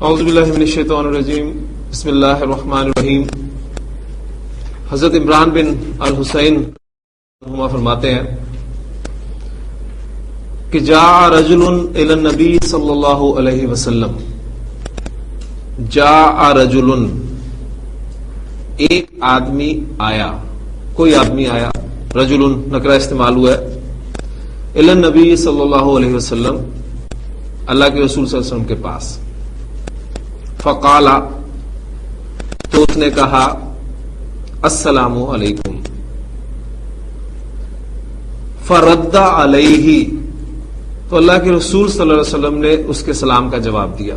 اعوذ باللہ من الشیطان الرجیم بسم اللہ الرحمن الرحیم۔ حضرت عمران بن الحسین فرماتے ہیں کہ جاء رجل الی النبی صلی اللہ علیہ وسلم، جاء رجل ایک آدمی آیا، کوئی آدمی آیا، رجل نکرہ استعمال ہوا ہے، الی النبی صلی اللہ علیہ وسلم، اللہ کے رسول صلی اللہ علیہ وسلم کے پاس، فقال تو اس نے کہا السلام علیکم، فرد علیہ تو اللہ کے رسول صلی اللہ علیہ وسلم نے اس کے سلام کا جواب دیا،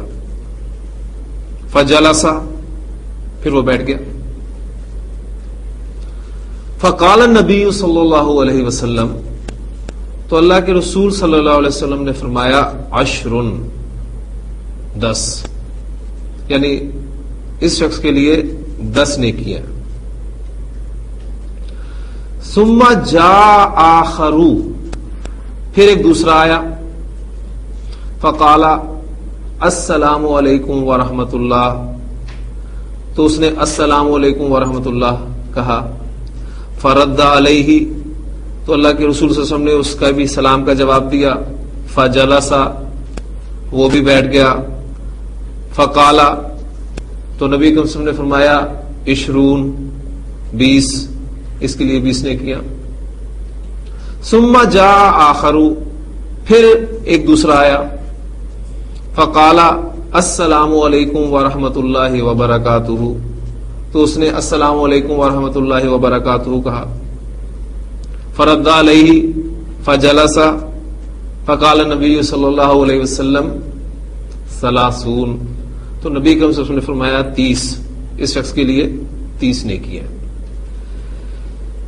فجلس پھر وہ بیٹھ گیا، فقال النبی صلی اللہ علیہ وسلم تو اللہ کے رسول صلی اللہ علیہ وسلم نے فرمایا 10 10، یعنی اس شخص کے لیے 10 نیکیاں۔ ثم جاء آخر پھر ایک دوسرا آیا، فقال السلام علیکم ورحمۃ اللہ تو اس نے السلام علیکم ورحمۃ اللہ کہا، فرد علیہ تو اللہ کے رسول صلی اللہ علیہ وسلم نے اس کا بھی سلام کا جواب دیا، فجلس وہ بھی بیٹھ گیا، فقال تو نبی صلی اللہ علیہ وسلم نے فرمایا 20 اس کے لیے 20 نے کیا۔ ثم جاء آخر پھر ایک دوسرا آیا، فقال السلام علیکم ورحمۃ اللہ وبرکاتہ تو اس نے السلام علیکم ورحمۃ اللہ وبرکاتہ کہا، فرد علیہ فجلس فقال نبی صلی اللہ علیہ وسلم 30 تو نبی صلی اللہ علیہ وسلم نے فرمایا 30 اس شخص کے لیے 30 نیکی ہے۔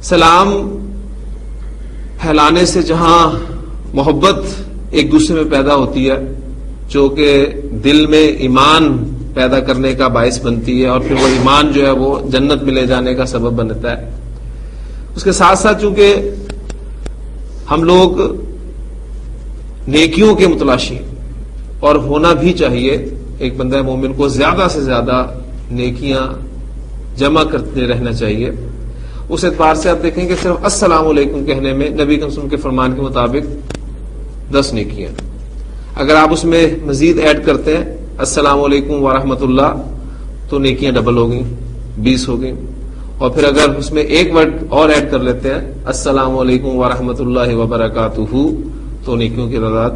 سلام پھیلانے سے جہاں محبت ایک دوسرے میں پیدا ہوتی ہے، جو کہ دل میں ایمان پیدا کرنے کا باعث بنتی ہے، اور پھر وہ ایمان جو ہے وہ جنت میں لے جانے کا سبب بنتا ہے، اس کے ساتھ ساتھ چونکہ ہم لوگ نیکیوں کے متلاشی اور ہونا بھی چاہیے، ایک بندہ مومن کو زیادہ سے زیادہ نیکیاں جمع کرتے رہنا چاہیے۔ اس اعتبار سے آپ دیکھیں کہ صرف السلام علیکم کہنے میں نبی صلی اللہ علیہ وسلم کے فرمان کے مطابق 10 نیکیاں، اگر آپ اس میں مزید ایڈ کرتے ہیں السلام علیکم ورحمۃ اللہ تو نیکیاں ڈبل ہو گئیں، 20 ہو گئیں، اور پھر اگر اس میں ایک ورڈ اور ایڈ کر لیتے ہیں السلام علیکم ورحمۃ اللہ وبرکاتہ تو نیکیوں کی تعداد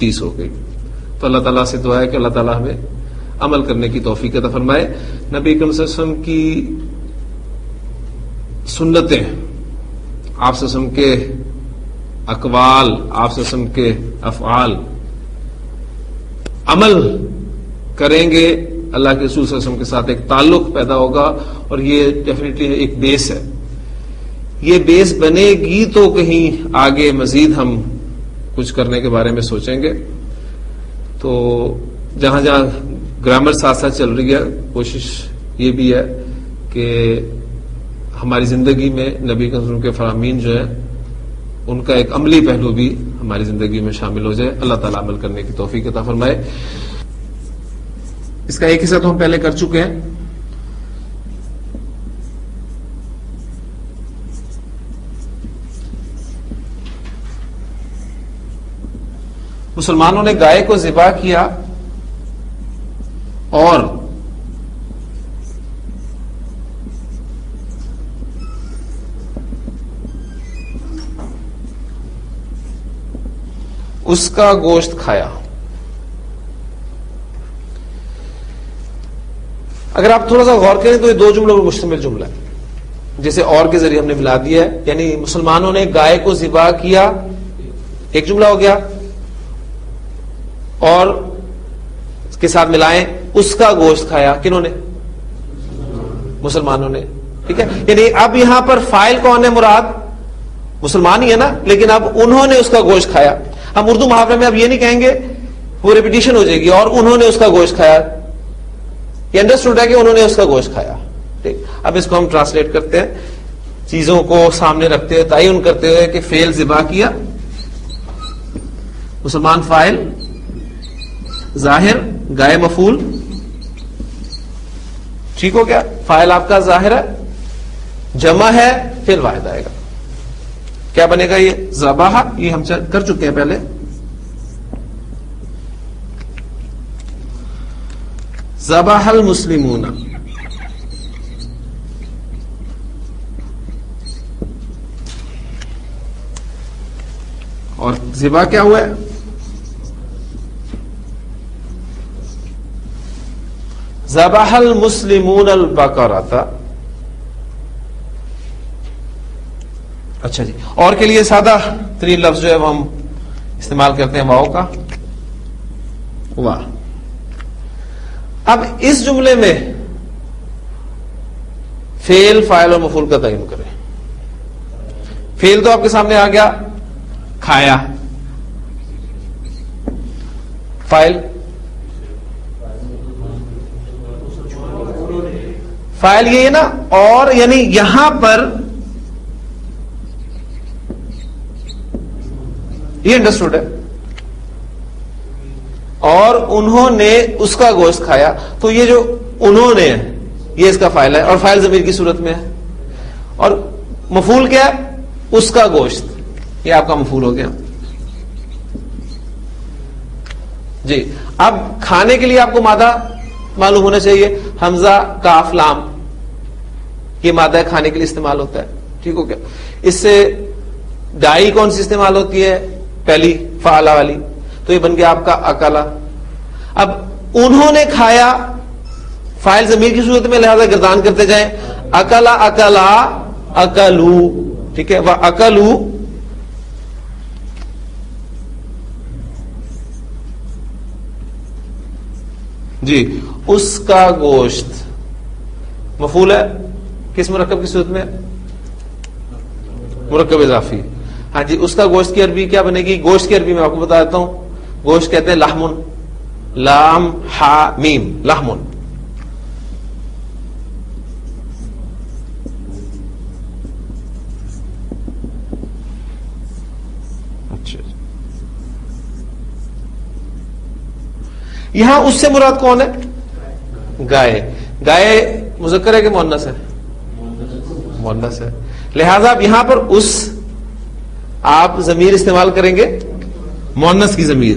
30 ہو گئی۔ تو اللہ تعالیٰ سے دعا ہے کہ اللہ تعالیٰ ہمیں عمل کرنے کی توفیق عطا فرمائے۔ نبی کریم صلی اللہ علیہ وسلم کی سنتیں، آپ صلی اللہ علیہ وسلم کے اقوال، آپ صلی اللہ علیہ وسلم کے افعال عمل کریں گے، اللہ کے رسول صلی اللہ علیہ وسلم کے ساتھ ایک تعلق پیدا ہوگا، اور یہ ڈیفینیٹلی ایک بیس ہے۔ یہ بیس بنے گی تو کہیں آگے مزید ہم کچھ کرنے کے بارے میں سوچیں گے۔ تو جہاں جہاں گرامر ساتھ ساتھ چل رہی ہے، کوشش یہ بھی ہے کہ ہماری زندگی میں نبی صلی اللہ علیہ وسلم کے فرامین جو ہیں ان کا ایک عملی پہلو بھی ہماری زندگی میں شامل ہو جائے۔ اللہ تعالیٰ عمل کرنے کی توفیق عطا فرمائے۔ اس کا ایک حصہ تو ہم پہلے کر چکے ہیں۔ مسلمانوں نے گائے کو ذبح کیا اور اس کا گوشت کھایا۔ اگر آپ تھوڑا سا غور کریں تو یہ 2 جملوں پر مشتمل جملہ ہے، جیسے اور کے ذریعے ہم نے ملا دیا ہے، یعنی مسلمانوں نے گائے کو ذبح کیا ایک جملہ ہو گیا، اور اس کے ساتھ ملائیں اس کا گوشت کھایا، کنہوں نے؟ مسلمانوں نے، ٹھیک ہے۔ یعنی اب یہاں پر فاعل کون ہے؟ مراد مسلمان ہی ہے نا، لیکن اب انہوں نے اس کا گوشت کھایا۔ ہم اردو محاورے میں اب یہ نہیں کہیں گے، وہ ریپیٹیشن ہو جائے گی، اور انہوں نے اس کا گوشت کھایا، یہ انڈرسٹوڈ ہے کہ انہوں نے اس کا گوشت کھایا، ٹھیک۔ اب اس کو ہم ٹرانسلیٹ کرتے ہیں، چیزوں کو سامنے رکھتے ہوئے، تعین کرتے ہوئے کہ فعل ذبح کیا، مسلمان فاعل، ظاہر گائے مفعول، ٹھیک ہو گیا؟ فاعل آپ کا ظاہر ہے، جمع ہے، فعل واحد آئے گا. کیا بنے گا؟ یہ ذبح، یہ ہم کر چکے ہیں پہلے. ذبح المسلمون. اور ذبح کیا ہوا ہے؟ ذبح المسلمون البقرۃ. اچھا جی، اور کے لیے سادہ ترین لفظ جو ہے وہ ہم استعمال کرتے ہیں واؤ کا، واہ. اب اس جملے میں فعل، فاعل اور مفعول کا تعین کریں. فعل تو آپ کے سامنے آ گیا، کھایا. فاعل، فاعل یہ ہے نا، اور یعنی یہاں پر یہ انڈرسٹوڈ ہے. اور انہوں نے اس کا گوشت کھایا، تو یہ جو انہوں نے ہے یہ اس کا فاعل ہے، اور فاعل ضمیر کی صورت میں ہے. اور مفعول کیا ہے؟ اس کا گوشت، یہ آپ کا مفعول ہو گیا. جی، اب کھانے کے لیے آپ کو مادہ معلوم ہونا چاہیے. حمزہ، کاف، لام، یہ مادہ کھانے کے لیے استعمال ہوتا ہے. ٹھیک ہو گیا؟ اس سے ڈائی کون سی استعمال ہوتی ہے؟ پہلی فعلہ والی، تو یہ بن گیا آپ کا اکلا. اب انہوں نے کھایا، فاعل ضمیر کی صورت میں، لہذا گردان کرتے جائیں. اکلا، اکلا، اکلو. ٹھیک ہے؟ وہ اکلو. جی، اس کا گوشت مفعول ہے، کس مرکب کی صورت میں؟ مرکب اضافی. ہاں جی، اس کا گوشت کی عربی کیا بنے گی؟ گوشت کی عربی میں آپ کو بتا دیتا ہوں. گوشت کہتے ہیں لحمن، لام ہا میم، لحمن. اچھا، یہاں اس سے مراد کون ہے؟ گائے. گائے مذکر ہے کہ مؤنث ہے؟ مؤنث ہے. لہذا اب یہاں پر اس آپ ضمیر استعمال کریں گے، مؤنث کی ضمیر،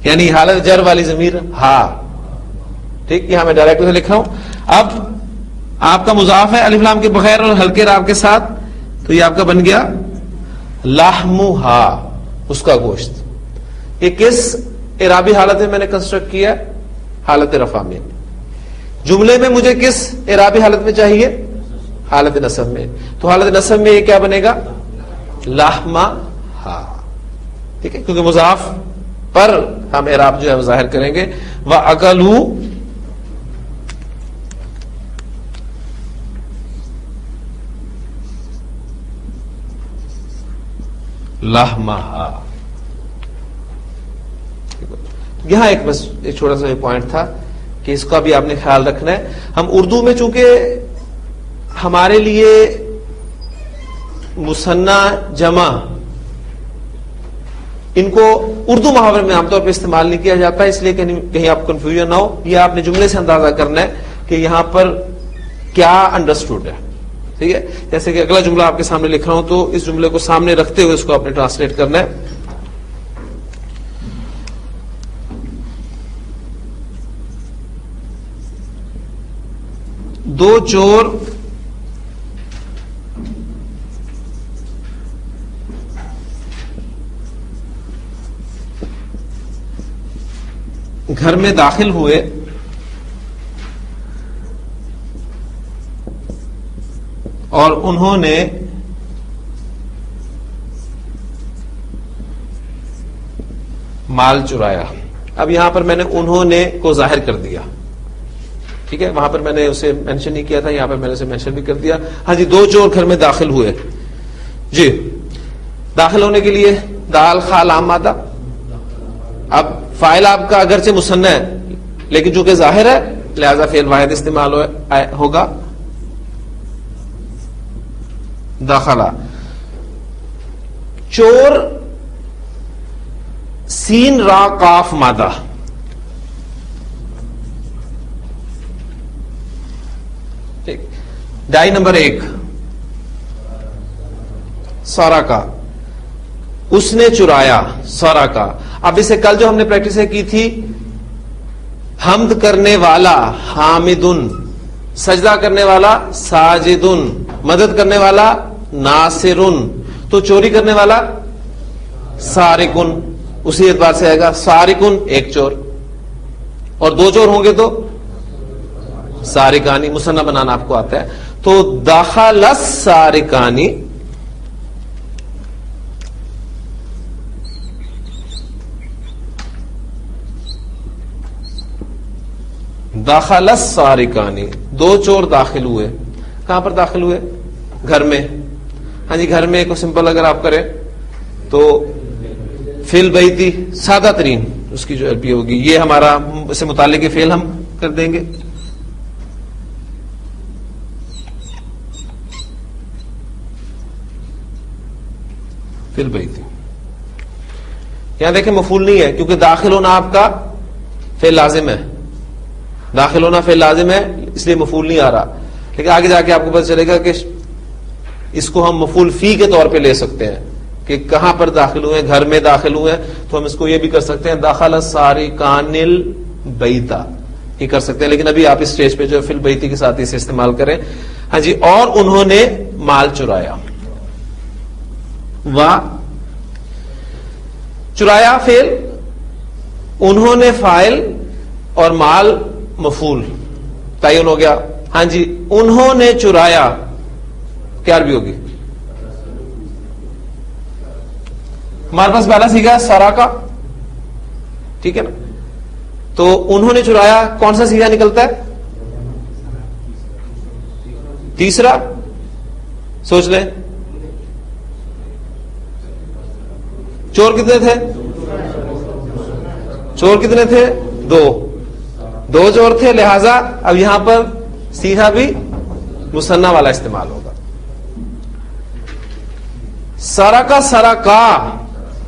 یعنی حالت جر والی ضمیر ہا. ٹھیک، یہاں میں ڈائریکٹ لکھا ہوں. اب آپ کا مضاف ہے الف لام کے بغیر اور ہلکے راب کے ساتھ، تو یہ آپ کا بن گیا لحمھا، اس کا گوشت. یہ کس اعرابی حالت میں میں نے کنسٹرکٹ کیا؟ حالت رفع میں. جملے میں مجھے کس اعرابی حالت میں چاہیے؟ حالت نصب میں. تو حالت نصب میں یہ کیا بنے گا؟ لحمہ ہا. ٹھیک ہے، کیونکہ مضاف پر ہم اعراب جو ہے وہ ظاہر کریں گے. وَأَكَلُوا لحمہا. یہاں ایک بس ایک چھوٹا سا پوائنٹ تھا کہ اس کا بھی آپ نے خیال رکھنا ہے. ہم اردو میں چونکہ ہمارے لیے مثنیٰ، جمع، ان کو اردو محاورے میں عام طور پہ استعمال نہیں کیا جاتا، اس لیے کہیں آپ کنفیوژن نہ ہو. یہ آپ نے جملے سے اندازہ کرنا ہے کہ یہاں پر کیا انڈرسٹوڈ ہے. ٹھیک ہے، جیسے کہ اگلا جملہ آپ کے سامنے لکھ رہا ہوں، تو اس جملے کو سامنے رکھتے ہوئے اس کو آپ نے ٹرانسلیٹ کرنا ہے. دو چور گھر میں داخل ہوئے، اور انہوں نے مال چرایا. اب یہاں پر میں نے انہوں نے کو ظاہر کر دیا. ٹھیک ہے، وہاں پر میں نے اسے مینشن نہیں کیا تھا، یہاں پر میں نے اسے مینشن بھی کر دیا. ہاں جی، دو چور گھر میں داخل ہوئے. جی، داخل ہونے کے لیے دال خا لام مادہ. اب فاعل آپ کا اگرچہ مثنیٰ ہے لیکن چونکہ ظاہر ہے لہذا فعل واحد استعمال ہوگا. داخلہ. چور سین را قاف مادہ. ڈائی نمبر 1 سورا کا، اس نے چرایا، سورا کا. اب اسے کل جو ہم نے پریکٹس کی تھی، حمد کرنے والا حامدن، سجدہ کرنے والا ساجدن، مدد کرنے والا ناصرن، تو چوری کرنے والا سارقن. اسی اعتبار سے آئے گا سارقن ایک چور، اور 2 چور ہوں گے تو سارقانی. مثنیٰ بنانا آپ کو آتا ہے. تو دخل السارقانی، دخل السارقانی، 2 چور داخل ہوئے. کہاں پر داخل ہوئے؟ گھر میں. ہاں جی، گھر میں کو سمپل اگر آپ کریں تو فی البیتی سادہ ترین اس کی جو ایل پی ہوگی، یہ ہمارا اس سے متعلق فعل ہم کر دیں گے. فی البیتی، یہاں دیکھیں مفعول نہیں ہے کیونکہ داخل ہونا آپ کا فعل لازم ہے. داخل ہونا فعل لازم ہے، اس لیے مفعول نہیں آ رہا. لیکن آگے جا کے آپ کو پتہ چلے گا کہ اس کو ہم مفعول فی کے طور پہ لے سکتے ہیں کہ کہاں پر داخل ہوئے، گھر میں داخل ہوئے، تو ہم اس کو یہ بھی کر سکتے ہیں دخل السارقان البیتا، یہ کر سکتے ہیں. لیکن ابھی آپ اس اسٹیج پہ جو فی البیتی کے ساتھ اسے استعمال کریں. ہاں جی، اور انہوں نے مال چرایا. چرایا فعل، انہوں نے فاعل، اور مال مفعول، تعین ہو گیا. ہاں جی، انہوں نے چرایا کیا عربی ہوگی؟ ہمارے پاس پہلا سیگا سارا کا، ٹھیک ہے نا. تو انہوں نے چرایا، کون سا سیگا نکلتا ہے؟ تیسرا. سوچ لیں، چور کتنے تھے؟ چور کتنے تھے؟ 2 چور تھے، لہذا اب یہاں پر سیدھا بھی مثنیٰ والا استعمال ہوگا. سرقا سرقا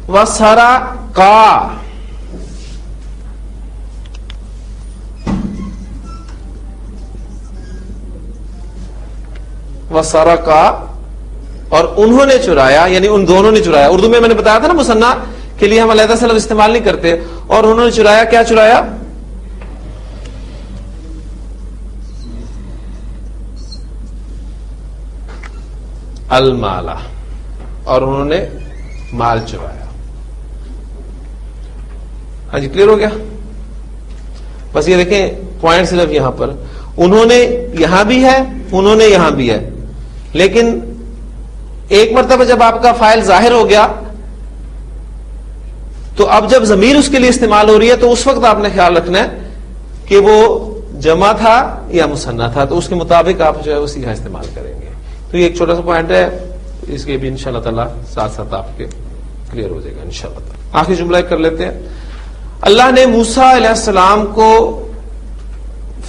و سرقا، و سرقا، اور انہوں نے چرایا، یعنی ان دونوں نے چرایا. اردو میں نے بتایا تھا نا مثنیٰ کے لیے ہم علیحدہ سے لفظ استعمال نہیں کرتے. اور انہوں نے چرایا، کیا چرایا؟ المالا، اور انہوں نے مال چرایا. ہاں جی، کلیئر ہو گیا. بس یہ دیکھیں پوائنٹ صرف یہاں پر، انہوں نے یہاں بھی ہے، انہوں نے یہاں بھی ہے. لیکن ایک مرتبہ جب آپ کا فاعل ظاہر ہو گیا تو اب جب ضمیر اس کے لیے استعمال ہو رہی ہے تو اس وقت آپ نے خیال رکھنا ہے کہ وہ جمع تھا یا مثنیٰ تھا، تو اس کے مطابق آپ جو ہے وہ سیدھا استعمال کریں گے. تو یہ ایک چھوٹا سا پوائنٹ ہے، اس کے بھی انشاءاللہ تعالی ساتھ ساتھ آپ کے کلیئر ہو جائے گا انشاءاللہ تعالی. آخری جملہ کر لیتے ہیں. اللہ نے موسیٰ علیہ السلام کو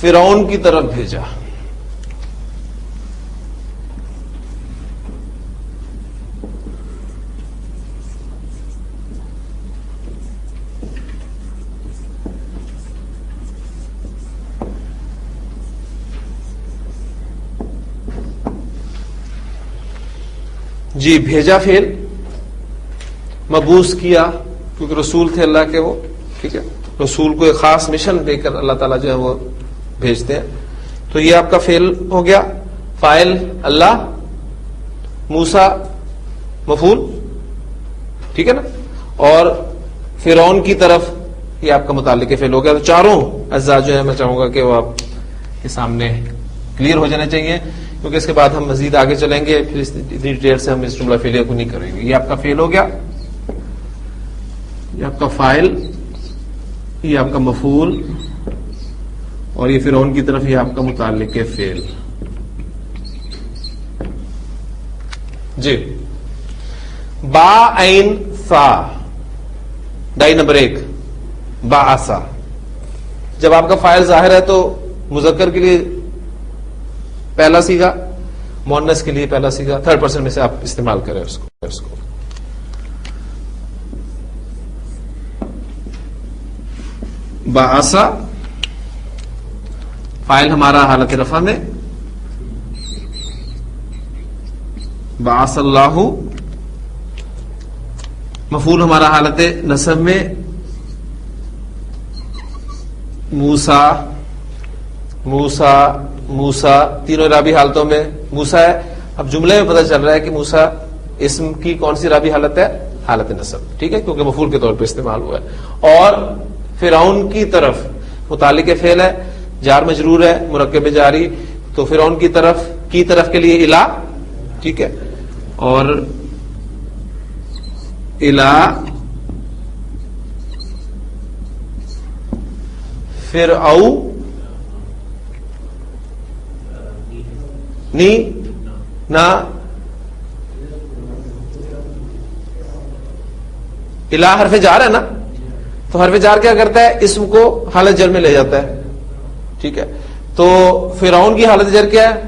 فرعون کی طرف بھیجا. جی، بھیجا فعل، مبعوث کیا کیونکہ رسول تھے اللہ کے وہ، ٹھیک ہے. رسول کو ایک خاص مشن دے کر اللہ تعالیٰ جو ہے وہ بھیجتے ہیں. تو یہ آپ کا فعل ہو گیا. فاعل اللہ، موسیٰ مفعول، ٹھیک ہے نا. اور فرعون کی طرف یہ آپ کا متعلق فعل ہو گیا. تو چاروں اجزاء جو ہے میں چاہوں گا کہ وہ آپ کے سامنے کلیئر ہو جانا چاہیے، کیونکہ اس کے بعد ہم مزید آگے چلیں گے، پھر اتنی ڈیٹیل سے ہم اس جملہ فعلیہ کو نہیں کریں گے. یہ آپ کا فعل ہو گیا، یہ آپ کا فاعل، یہ آپ کا مفعول، اور یہ فرعون کی طرف یہ آپ کا متعلق فعل. جی، با عین سا، ڈائی نمبر 1 باعثا. جب آپ کا فاعل ظاہر ہے تو مذکر کے لیے پہلا سیگا، مؤنث کے لیے پہلا سیگا، 3rd پرسن میں سے آپ استعمال کریں اس کو. باعثا، فاعل ہمارا حالت رفع میں، بعث اللہ مفعول ہمارا حالت نصب میں موسا موسا موسا تینوں اعرابی حالتوں میں موسا ہے. اب جملے میں پتہ چل رہا ہے کہ موسا اسم کی کون سی اعرابی حالت ہے؟ حالت نصب. ٹھیک ہے, کیونکہ مفعول کے طور پہ استعمال ہوا ہے. اور فرعون کی طرف متعلق فعل ہے, جار مجرور ہے, مرکب جاری, تو فرعون کی طرف کے لیے الا. ٹھیک ہے, اور الا فرعو نی نا الا حرف جار ہے نا, تو حرف جار کیا کرتا ہے؟ اسم کو حالت جر میں لے جاتا ہے. ٹھیک ہے, تو فرعون کی حالت جر کیا ہے؟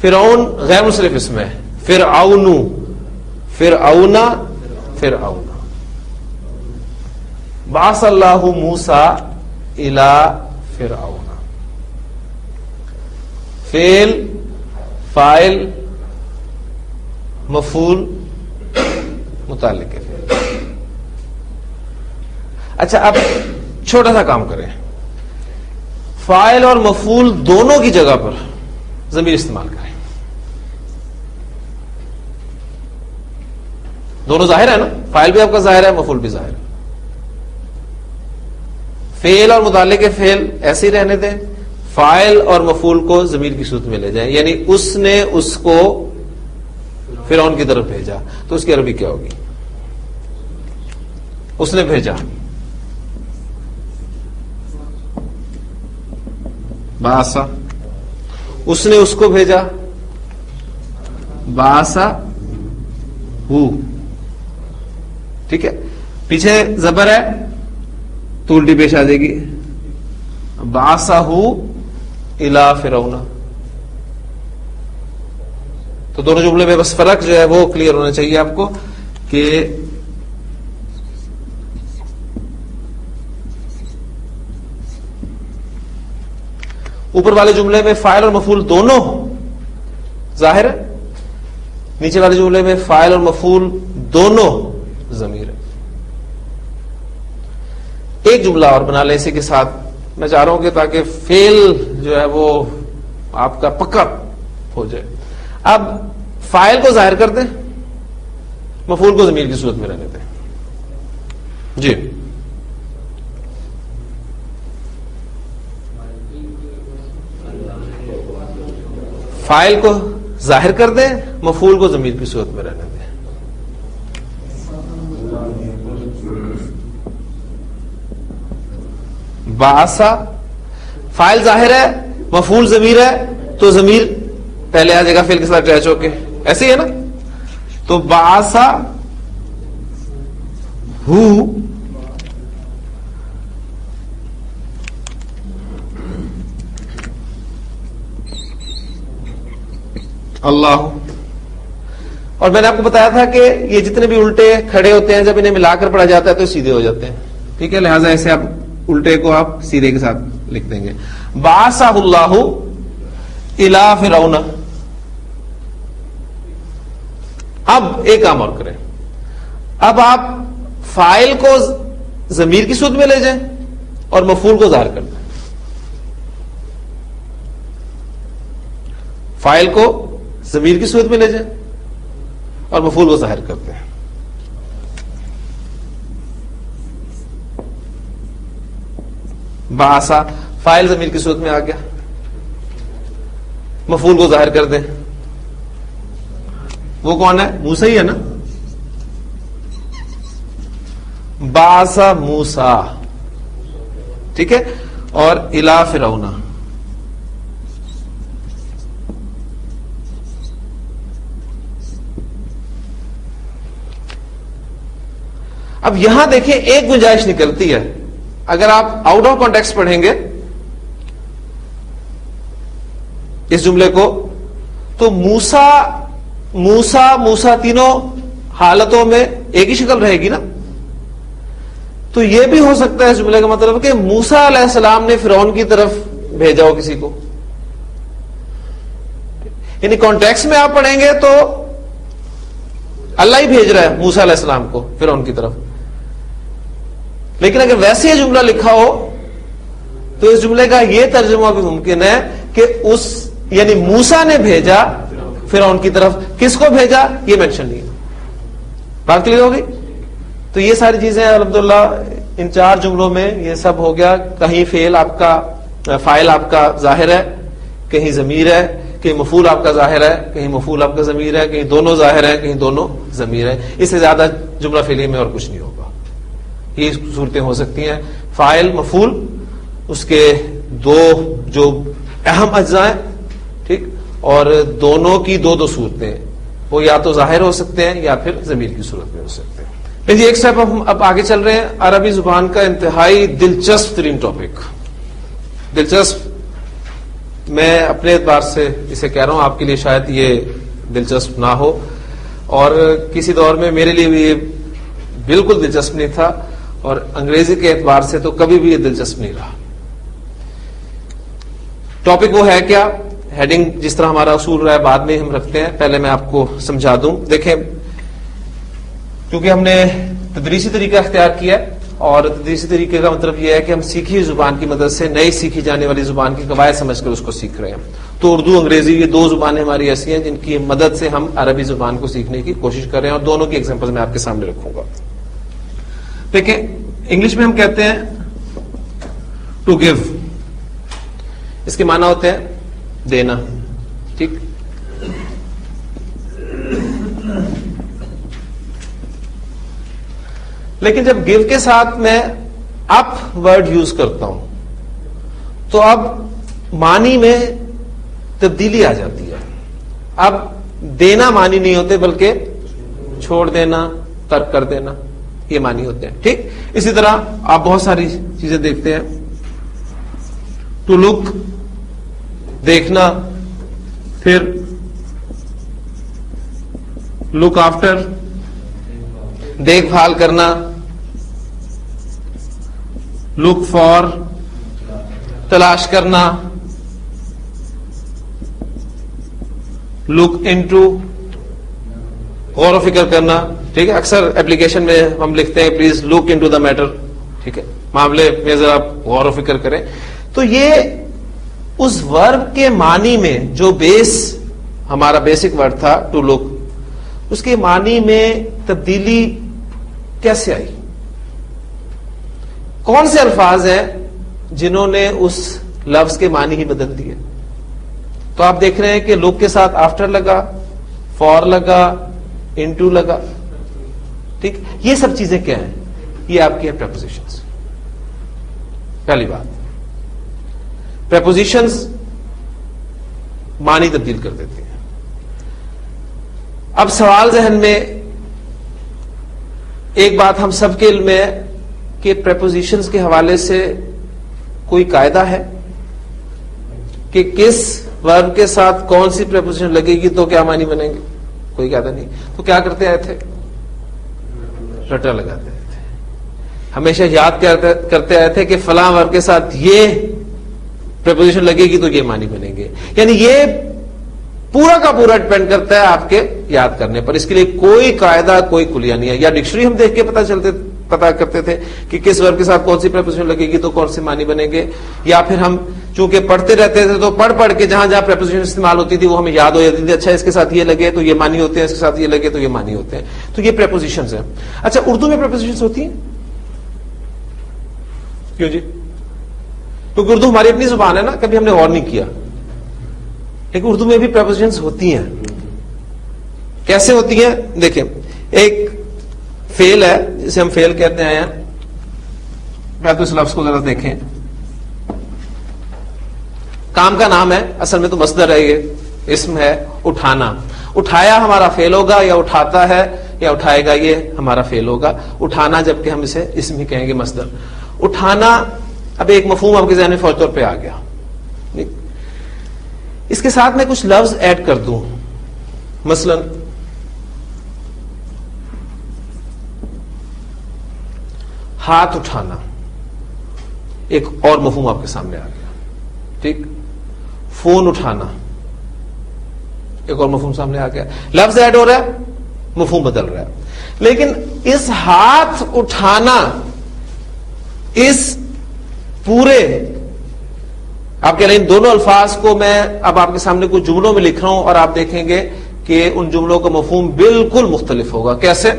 فرعون غیر منصرف اسم ہے. فرعون فرعون فرعون. بعث اللہ موسیٰ الی فرعون. فعل فاعل مفعول متعلق ہے. اچھا, اب چھوٹا سا کام کریں. فاعل اور مفعول دونوں کی جگہ پر ضمیر استعمال کریں. دونوں ظاہر ہے نا, فاعل بھی آپ کا ظاہر ہے, مفعول بھی ظاہر ہے. فعل اور متعلق فعل ایسے ہی رہنے دیں, فاعل اور مفعول کو ضمیر کی صورت میں لے جائیں. یعنی اس نے اس کو فرعون کی طرف بھیجا, تو اس کی عربی کیا ہوگی؟ اس نے بھیجا, باسا. اس نے اس کو بھیجا, باسا ہو. ٹھیک ہے, پیچھے زبر ہے تو الٹی پیش آ جائے گی, باسا ہو الی فرعون. تو دونوں جملے میں بس فرق جو ہے وہ کلیئر ہونا چاہیے آپ کو کہ اوپر والے جملے میں فاعل اور مفعول دونوں ظاہر ہے, نیچے والے جملے میں فاعل اور مفعول دونوں ضمیر ہے. ایک جملہ اور بنا لیں اسی کے ساتھ, میں چاہ رہا ہوں کہ تاکہ فعل جو ہے وہ آپ کا پکا ہو جائے. اب فاعل کو ظاہر کر دیں, مفعول کو ضمیر کی صورت میں رہنے دیں. جی, فاعل کو ظاہر کر دیں, مفعول کو ضمیر کی صورت میں رہنے دیں. باسا فاعل ظاہر ہے, مفعول ضمیر ہے, تو ضمیر پہلے آ جائے گا فعل کے ساتھ اٹیچ ہو کے. ایسے ہی ہے نا, تو باسا ہو اللہ. اور میں نے آپ کو بتایا تھا کہ یہ جتنے بھی الٹے کھڑے ہوتے ہیں جب انہیں ملا کر پڑھا جاتا ہے تو سیدھے ہو جاتے ہیں. ٹھیک ہے, لہٰذا ایسے آپ الٹے کو آپ سیدھے کے ساتھ لکھ دیں گے. بعثہ اللہ الی فرعون. اب ایک کام اور کریں, اب آپ فاعل کو ضمیر کی صورت میں لے جائیں اور مفعول کو ظاہر کر دیں. فاعل کو ضمیر کی صورت میں لے جائیں اور مفعول کو ظاہر کرتے ہیں. باسا فاعل ضمیر کی صورت میں آ گیا, مفعول کو ظاہر کر دیں. وہ کون ہے؟ موسیٰ ہی ہے نا. باسا موسیٰ. ٹھیک ہے, اور الی فرعون. اب یہاں دیکھیں ایک گنجائش نکلتی ہے, اگر آپ آؤٹ آف کانٹیکسٹ پڑھیں گے اس جملے کو تو موسیٰ موسیٰ موسیٰ تینوں حالتوں میں ایک ہی شکل رہے گی نا. تو یہ بھی ہو سکتا ہے اس جملے کا مطلب کہ موسیٰ علیہ السلام نے فرعون کی طرف بھیجا ہو کسی کو. یعنی کانٹیکس میں آپ پڑھیں گے تو اللہ ہی بھیج رہا ہے موسیٰ علیہ السلام کو فرعون کی طرف. لیکن اگر ویسے یہ جملہ لکھا ہو تو اس جملے کا یہ ترجمہ بھی ممکن ہے کہ اس یعنی موسیٰ نے بھیجا فرعون کی طرف. کس کو بھیجا یہ مینشن نہیں ہے. بات کلیئر ہوگی؟ تو یہ ساری چیزیں الحمدللہ ان 4 جملوں میں یہ سب ہو گیا. کہیں فعل آپ کا فاعل آپ کا ظاہر ہے, کہیں ضمیر ہے, کہیں مفعول آپ کا ظاہر ہے, کہیں مفعول آپ کا ضمیر ہے, کہیں دونوں ظاہر ہے, کہیں دونوں ضمیر ہے. اس سے زیادہ جملہ فعلی میں اور کچھ نہیں ہوگا. یہ صورتیں ہو سکتی ہیں. فاعل مفعول اس کے 2 جو اہم اجزاء ہیں, ٹھیک, اور دونوں کی 2 صورتیں, وہ یا تو ظاہر ہو سکتے ہیں یا پھر ضمیر کی صورت میں ہو سکتے ہیں. جی ایک سٹیپ ہم اب آگے چل رہے ہیں. عربی زبان کا انتہائی دلچسپ ترین ٹاپک. دلچسپ میں اپنے اعتبار سے اسے کہہ رہا ہوں, آپ کے لیے شاید یہ دلچسپ نہ ہو, اور کسی دور میں میرے لیے بھی یہ بالکل دلچسپ نہیں تھا, اور انگریزی کے اعتبار سے تو کبھی بھی یہ دلچسپ نہیں رہا. ٹاپک وہ ہے کیا؟ ہیڈنگ جس طرح ہمارا اصول رہا ہے بعد میں ہم رکھتے ہیں, پہلے میں آپ کو سمجھا دوں. دیکھیں, کیونکہ ہم نے تدریسی طریقہ اختیار کیا ہے, اور تدریسی طریقے کا مطلب یہ ہے کہ ہم سیکھی زبان کی مدد سے نئی سیکھی جانے والی زبان کی قواعد سمجھ کر اس کو سیکھ رہے ہیں. تو اردو انگریزی یہ 2 زبانیں ہماری ایسی ہیں جن کی مدد سے ہم عربی زبان کو سیکھنے کی کوشش کر رہے ہیں, اور دونوں کی ایگزامپل میں آپ کے سامنے رکھوں گا. دیکھیں, انگلش میں ہم کہتے ہیں ٹو گیو, اس کے معنی ہوتے ہیں دینا, ٹھیک. لیکن جب گیو کے ساتھ میں اپ ورڈ یوز کرتا ہوں تو اب معنی میں تبدیلی آ جاتی ہے. اب دینا معنی نہیں ہوتے بلکہ چھوڑ دینا, ترک کر دینا, یہ معنی ہوتے ہیں, ٹھیک. اسی طرح آپ بہت ساری چیزیں دیکھتے ہیں. ٹو لک دیکھنا, پھر لک آفٹر دیکھ بھال کرنا, لک فار تلاش کرنا, لک انٹو غور و فکر کرنا, ٹھیک ہے. اکثر اپلیکیشن میں ہم لکھتے ہیں please look into the matter, ٹھیک ہے, معاملے میں ذرا غور و فکر کریں. تو یہ اس ورب کے معنی میں جو بیس ہمارا بیسک ورڈ تھا ٹو لک, اس کے معنی میں تبدیلی کیسے آئی؟ کون سے الفاظ ہیں جنہوں نے اس لفظ کے معنی ہی بدل دیے؟ تو آپ دیکھ رہے ہیں کہ لک کے ساتھ آفٹر لگا, فار لگا, انٹو لگا, ٹھیک. یہ سب چیزیں کیا ہیں؟ یہ آپ کی پریپوزیشنز. پہلی بات, پریپوزیشنز معنی تبدیل کر دیتے ہیں. اب سوال ذہن میں, ایک بات ہم سب کے علم میں ہے کہ پریپوزیشنز کے حوالے سے کوئی قاعدہ ہے کہ کس ورب کے ساتھ کون سی پریپوزیشن لگے گی تو کیا معنی بنیں گے؟ کوئی قاعدہ نہیں. تو کیا کرتے آئے تھے؟ رٹا لگاتے آئے تھے. ہمیشہ یاد کرتے آئے تھے کہ فلاں ورب کے ساتھ یہ پریپوزیشن لگے گی تو یہ معنی بنیں گے. یعنی یہ پورا کا پورا ڈپینڈ کرتا ہے آپ کے یاد کرنے پر. اس کے لیے کوئی قاعدہ, کوئی کلیہ نہیں ہے. یا ڈکشنری ہم دیکھ کے پتا کرتے تھے کہ کس ورب کے ساتھ کون سی پریپوزیشن لگے گی تو کون سے معنی بنیں گے, یا پھر ہم چونکہ پڑھتے رہتے تھے تو پڑھ کے جہاں جہاں پریپوزیشن استعمال ہوتی تھی وہ ہمیں یاد ہو جاتی تھی. اچھا اس کے ساتھ یہ لگے تو یہ معنی ہوتے ہیں, اس کے ساتھ یہ لگے تو یہ معنی ہوتے ہیں. تو یہ پریپوزیشنز ہیں. اچھا اردو میں پریپوزیشنز ہوتی ہیں کیوں جی؟ کیونکہ اردو ہماری اپنی زبان ہے نا, کبھی ہم نے غور نہیں کیا. لیکن اردو میں بھی پریپوزیشنز ہوتی ہیں. کیسے ہوتی ہیں؟ دیکھیں, ایک فعل ہے جسے ہم فعل کہتے ہیں. میں تو اس لفظ کو ذرا دیکھیں. کام کا نام ہے, اصل میں تو مصدر ہے, یہ اسم ہے اٹھانا. اٹھایا ہمارا فعل ہوگا, یا اٹھاتا ہے یا اٹھائے گا یہ ہمارا فعل ہوگا. اٹھانا جبکہ ہم اسے اسم ہی کہیں گے, مصدر. اٹھانا, اب ایک مفہوم آپ کے ذہن میں فوری طور پہ آ گیا. اس کے ساتھ میں کچھ لفظ ایڈ کر دوں, مثلا ہاتھ اٹھانا, ایک اور مفہوم آپ کے سامنے آ گیا, ٹھیک. فون اٹھانا, ایک اور مفہوم سامنے آ گیا. لفظ ایڈ ہو رہا ہے, مفہوم بدل رہا ہے. لیکن اس ہاتھ اٹھانا, اس پورے آپ کہہ رہے ہیں ان دونوں الفاظ کو میں اب آپ کے سامنے کچھ جملوں میں لکھ رہا ہوں, اور آپ دیکھیں گے کہ ان جملوں کا مفہوم بالکل مختلف ہوگا. کیسے؟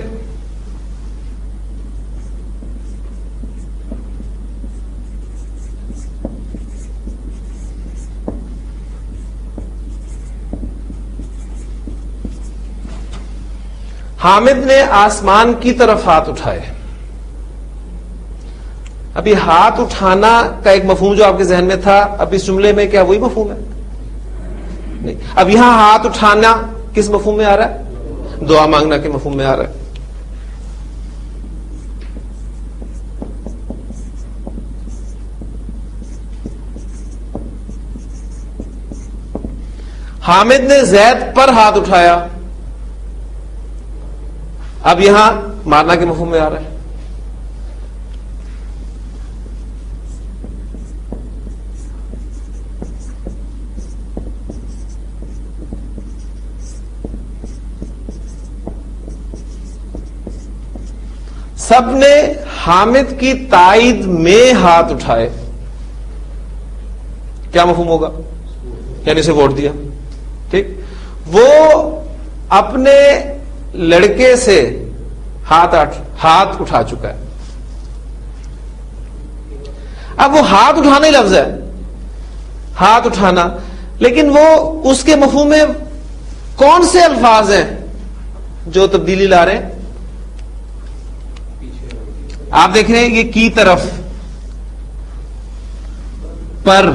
حامد نے آسمان کی طرف ہاتھ اٹھائے. ابھی ہاتھ اٹھانا کا ایک مفہوم جو آپ کے ذہن میں تھا, اب اس جملے میں کیا وہی مفہوم ہے؟ نہیں. اب یہاں ہاتھ اٹھانا کس مفہوم میں آ رہا ہے؟ دعا مانگنا کے مفہوم میں آ رہا ہے. حامد نے زید پر ہاتھ اٹھایا, اب یہاں مارنا کے مفہوم میں آ رہا ہے. سب نے حامد کی تائید میں ہاتھ اٹھائے, کیا مفہوم ہوگا؟ یعنی اسے ووٹ دیا. ٹھیک, وہ اپنے لڑکے سے ہاتھ اٹھا چکا ہے. اب وہ ہاتھ اٹھانا ہی لفظ ہے, ہاتھ اٹھانا, لیکن وہ اس کے مفہوم میں کون سے الفاظ ہیں جو تبدیلی لا رہے ہیں؟ آپ دیکھ رہے ہیں یہ کی طرف, پر,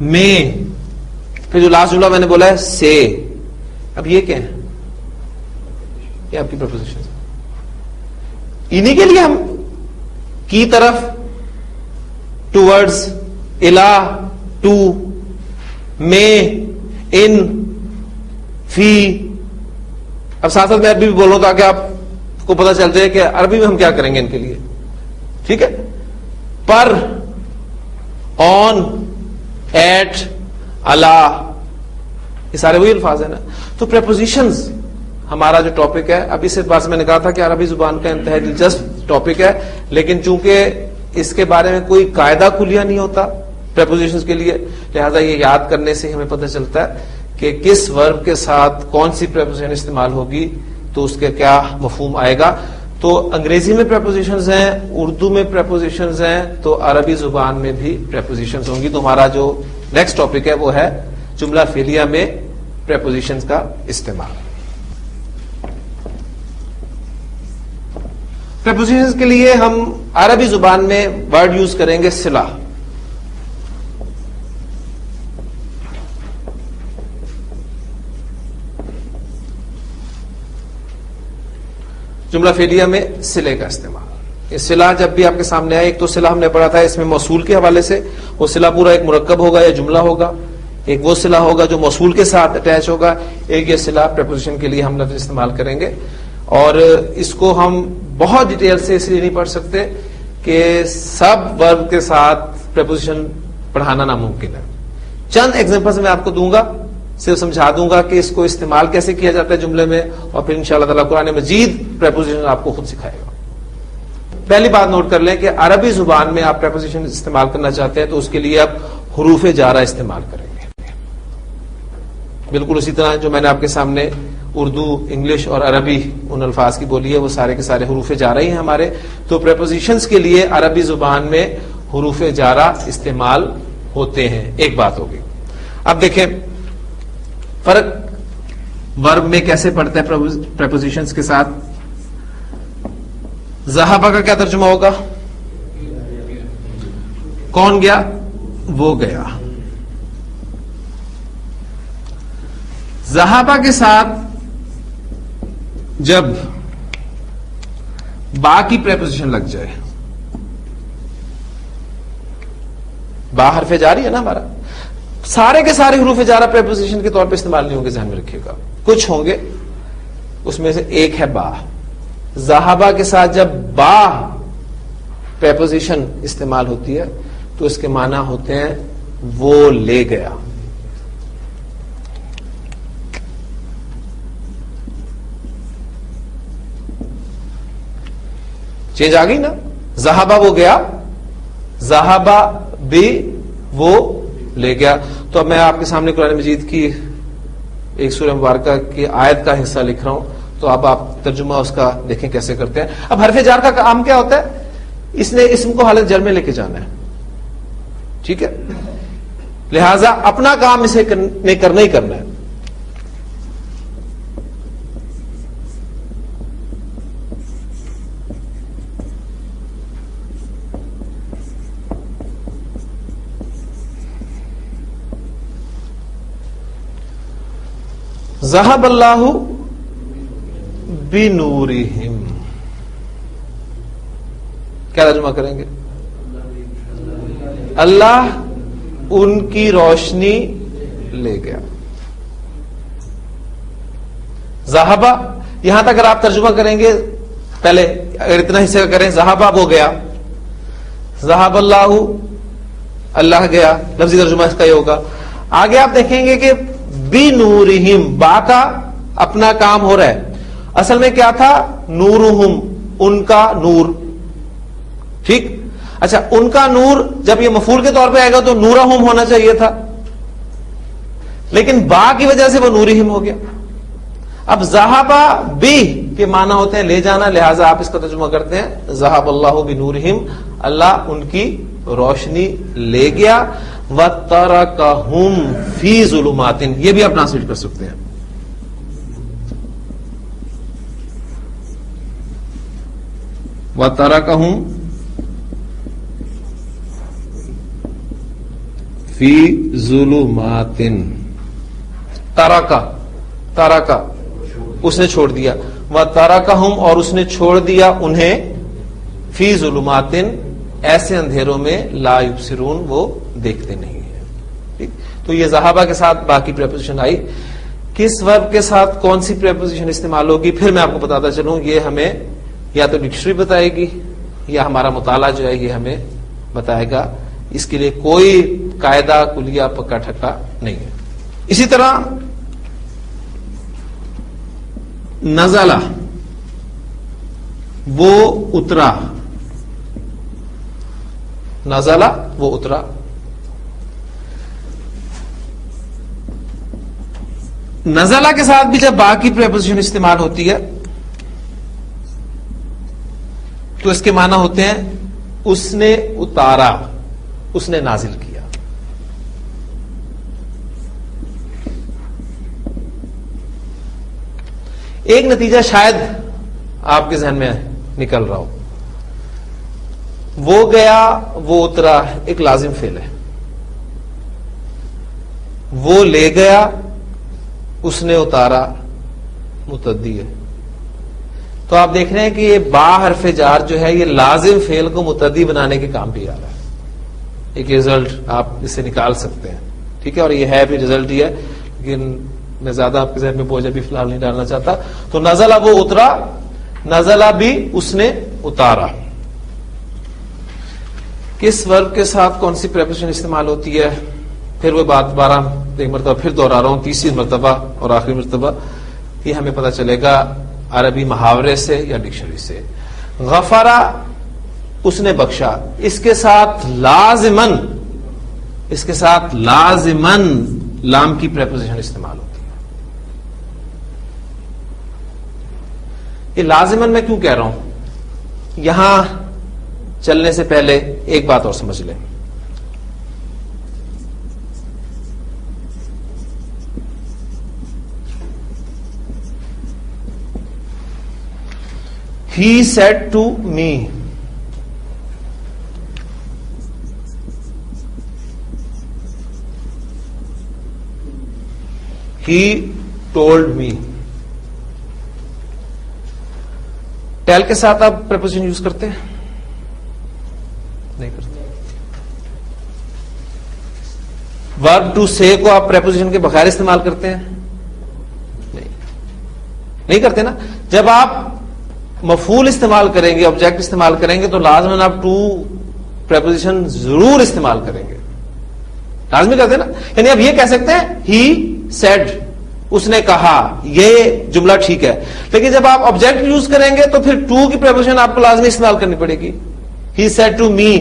میں, پھر جو لاسٹ جملہ میں نے بولا ہے سے. اب یہ کیا ہے؟ یہ آپ کی پرپوزیشن. انہی کے لیے ہم کی طرف, ٹوورڈز, الا, ٹو, میں, ان, فی. اب ساتھ ساتھ میں عربی بھی بول رہا ہوں تاکہ آپ کو پتا چل جائے کہ عربی میں ہم کیا کریں گے ان کے لیے. ٹھیک ہے, پر, آن, ایٹ, الا, یہ سارے وہی الفاظ ہیں نا. تو پریپوزیشنز ہمارا جو ٹاپک ہے, اب اس اعتبار سے میں نے کہا تھا کہ عربی زبان کا انتہائی دلچسپ ٹاپک ہے, لیکن چونکہ اس کے بارے میں کوئی قاعدہ کلیہ نہیں ہوتا پریپوزیشنز کے لیے, لہذا یہ یاد کرنے سے ہمیں پتہ چلتا ہے کہ کس ورب کے ساتھ کون سی پریپوزیشن استعمال ہوگی تو اس کا کیا مفہوم آئے گا. تو انگریزی میں پریپوزیشنز ہیں, اردو میں پریپوزیشنز ہیں, تو عربی زبان میں بھی پریپوزیشنز ہوں گی. تو ہمارا جو نیکسٹ ٹاپک ہے وہ ہے جملہ فعلیہ میں پریپوزیشنز کا استعمال. پریپوزیشنز کے لیے ہم عربی زبان میں ورڈ یوز کریں گے صلہ. جملہ فعلیہ میں صلے کا استعمال. یہ صلہ جب بھی آپ کے سامنے آئے, ایک تو صلہ ہم نے پڑھا تھا اس میں موصول کے حوالے سے, وہ صلہ پورا ایک مرکب ہوگا یا جملہ ہوگا. ایک وہ صلہ ہوگا جو موصول کے ساتھ اٹیچ ہوگا. ایک یہ صلہ پریپوزیشن کے لیے ہم لفظ استعمال کریں گے, اور اس کو ہم بہت ڈیٹیل سے اس لیے نہیں پڑھ سکتے کہ سب ورب کے ساتھ پریپوزیشن پڑھانا ناممکن ہے. چند ایگزامپلز میں آپ کو دوں گا, صرف سمجھا دوں گا کہ اس کو استعمال کیسے کیا جاتا ہے جملے میں, اور پھر انشاءاللہ تعالی قرآن مجید پریپوزیشن آپ کو خود سکھائے گا. پہلی بات نوٹ کر لیں کہ عربی زبان میں آپ پریپوزیشن استعمال کرنا چاہتے ہیں تو اس کے لیے آپ حروف جارہ استعمال کریں گے, بالکل اسی طرح جو میں نے آپ کے سامنے اردو, انگلش اور عربی ان الفاظ کی بولی ہے وہ سارے کے سارے حروف جارہ ہی ہیں ہمارے. تو پریپوزیشنز کے لیے عربی زبان میں حروف جارہ استعمال ہوتے ہیں. ایک بات ہوگی. اب دیکھیں فرق ورب میں کیسے پڑتا ہے پریپوزیشنز کے ساتھ. ذہبہ کا کیا ترجمہ ہوگا؟ کون گیا؟ وہ گیا. ذہبہ کے ساتھ جب با کی پریپوزیشن لگ جائے, با حرف جاری ہے نا ہمارا, سارے کے سارے حروف جارہ پریپوزیشن کے طور پہ استعمال نہیں ہوں گے, ذہن میں رکھیے گا. کچھ ہوں گے, اس میں سے ایک ہے با. ذہبہ کے ساتھ جب با پریپوزیشن استعمال ہوتی ہے تو اس کے معنی ہوتے ہیں وہ لے گیا. چینج آ گئی نا. ذہبا وہ گیا, ذہبا بھی وہ لے گیا. تو اب میں آپ کے سامنے قرآن مجید کی ایک سورہ مبارکہ کی آیت کا حصہ لکھ رہا ہوں, تو اب آپ ترجمہ اس کا دیکھیں کیسے کرتے ہیں. اب حرف جار کا کام کیا ہوتا ہے؟ اس نے اسم کو حالت جر میں لے کے جانا ہے, ٹھیک ہے, لہذا اپنا کام اسے کرنا ہی کرنا ہے. ذہب اللہ بنورہم, کیا ترجمہ کریں گے؟ اللہ ان کی روشنی لے گیا. ذہبا, یہاں تک اگر آپ ترجمہ کریں گے, پہلے اگر اتنا حصہ کریں, ذہبا وہ گیا, ذہب اللہ اللہ گیا, لفظی ترجمہ اس کا یہ ہوگا. آگے آپ دیکھیں گے کہ بنورہم, با کا اپنا کام ہو رہا ہے. اصل میں کیا تھا؟ نورہم, ان کا نور, ٹھیک. اچھا, ان کا نور جب یہ مفعول کے طور پہ آئے گا تو نورہم ہونا چاہیے تھا, لیکن با کی وجہ سے وہ نورہم ہو گیا. اب ذہبا بی کے معنی ہوتے ہیں لے جانا, لہذا آپ اس کا ترجمہ کرتے ہیں ذہب اللہ بنورہم, اللہ ان کی روشنی لے گیا. وَتَرَكَهُمْ فِي ظُلُمَاتٍ, یہ بھی آپ ٹرانسلیٹ کر سکتے ہیں. وَتَرَكَهُمْ فِي ظُلُمَاتٍ, تَرَكَ اس نے چھوڑ دیا, وَتَرَكَهُمْ اور اس نے چھوڑ دیا انہیں, فِي ظُلُمَاتٍ ایسے اندھیروں میں, لا یبصرون وہ دیکھتے نہیں ہیں. ٹھیک, تو یہ ذہابہ کے ساتھ باقی پریپوزیشن آئی. کس ورب کے ساتھ کون سی پریپوزیشن استعمال ہوگی پھر میں آپ کو بتاتا چلوں. یہ ہمیں یا تو ڈکشنری بتائے گی یا ہمارا مطالعہ جو ہے یہ ہمیں بتائے گا. اس کے لیے کوئی قاعدہ کلیہ پکا ٹھکا نہیں ہے. اسی طرح نزلہ وہ اترا, نزلہ وہ اترا. نزلہ کے ساتھ بھی جب با کی پریپوزیشن استعمال ہوتی ہے تو اس کے معنی ہوتے ہیں اس نے اتارا, اس نے نازل کیا. ایک نتیجہ شاید آپ کے ذہن میں نکل رہا ہو, وہ گیا وہ اترا ایک لازم فعل ہے, وہ لے گیا اس نے اتارا متعدی ہے. تو آپ دیکھ رہے ہیں کہ یہ با حرف جار جو ہے یہ لازم فعل کو متعدی بنانے کے کام بھی آ رہا ہے. ایک رزلٹ آپ اس سے نکال سکتے ہیں, ٹھیک ہے, اور یہ ہے بھی رزلٹ ہی ہے, لیکن میں زیادہ آپ کے ذہن میں بوجھ ابھی فی الحال نہیں ڈالنا چاہتا. تو نزلہ وہ اترا, نزلہ بھی اس نے اتارا. کس ورب کے ساتھ کون سی پریپوزیشن استعمال ہوتی ہے پھر وہ بات دوبارہ ایک مرتبہ پھر دوہرا رہا ہوں, تیسری مرتبہ اور آخری مرتبہ, یہ ہمیں پتہ چلے گا عربی محاورے سے یا ڈکشنری سے. غفرا اس نے بخشا, اس کے ساتھ لازمن, اس کے ساتھ لازمن لام کی پریپوزیشن استعمال ہوتی ہے. یہ لازمن میں کیوں کہہ رہا ہوں, یہاں چلنے سے پہلے ایک بات اور سمجھ لیں. He said to me, he told me. Tell کے ساتھ آپ پریپوزیشن یوز کرتے ہیں؟ نہیں کرتے. ورب ٹو سے کو آپ پریپوزیشن کے بغیر استعمال کرتے ہیں؟ نہیں کرتے نا. جب آپ مفعول استعمال کریں گے, آبجیکٹ استعمال کریں گے, تو لازماً آپ ٹو پریپوزیشن ضرور استعمال کریں گے, لازمی کرتے نا. یعنی آپ یہ کہہ سکتے ہیں ہی سیڈ, اس نے کہا، یہ جملہ ٹھیک ہے. لیکن جب آپ آبجیکٹ یوز کریں گے تو پھر ٹو کی پریپوزیشن آپ کو لازمی استعمال کرنی پڑے گی. ہی سیڈ ٹو می،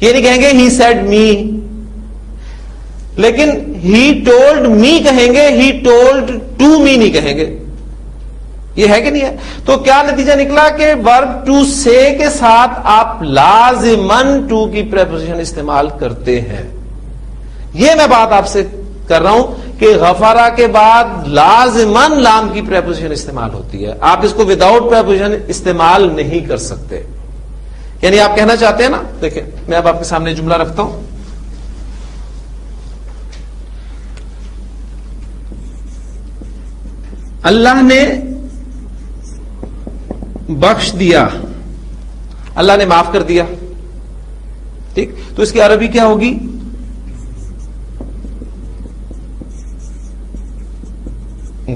یہ نہیں کہیں گے ہی سیڈ می، لیکن ہی ٹولڈ می کہیں گے، ہی ٹولڈ ٹو می نہیں کہیں گے. یہ ہے کہ نہیں ہے؟ تو کیا نتیجہ نکلا کہ ورب ٹو سے کے ساتھ آپ لازماً ٹو کی پریپوزیشن استعمال کرتے ہیں. یہ میں بات آپ سے کر رہا ہوں کہ غفرہ کے بعد لازماً لام کی پریپوزیشن استعمال ہوتی ہے. آپ اس کو وداؤٹ پریپوزیشن استعمال نہیں کر سکتے. یعنی آپ کہنا چاہتے ہیں نا، دیکھیں میں اب آپ کے سامنے جملہ رکھتا ہوں. اللہ نے بخش دیا، اللہ نے معاف کر دیا. ٹھیک، تو اس کی عربی کیا ہوگی؟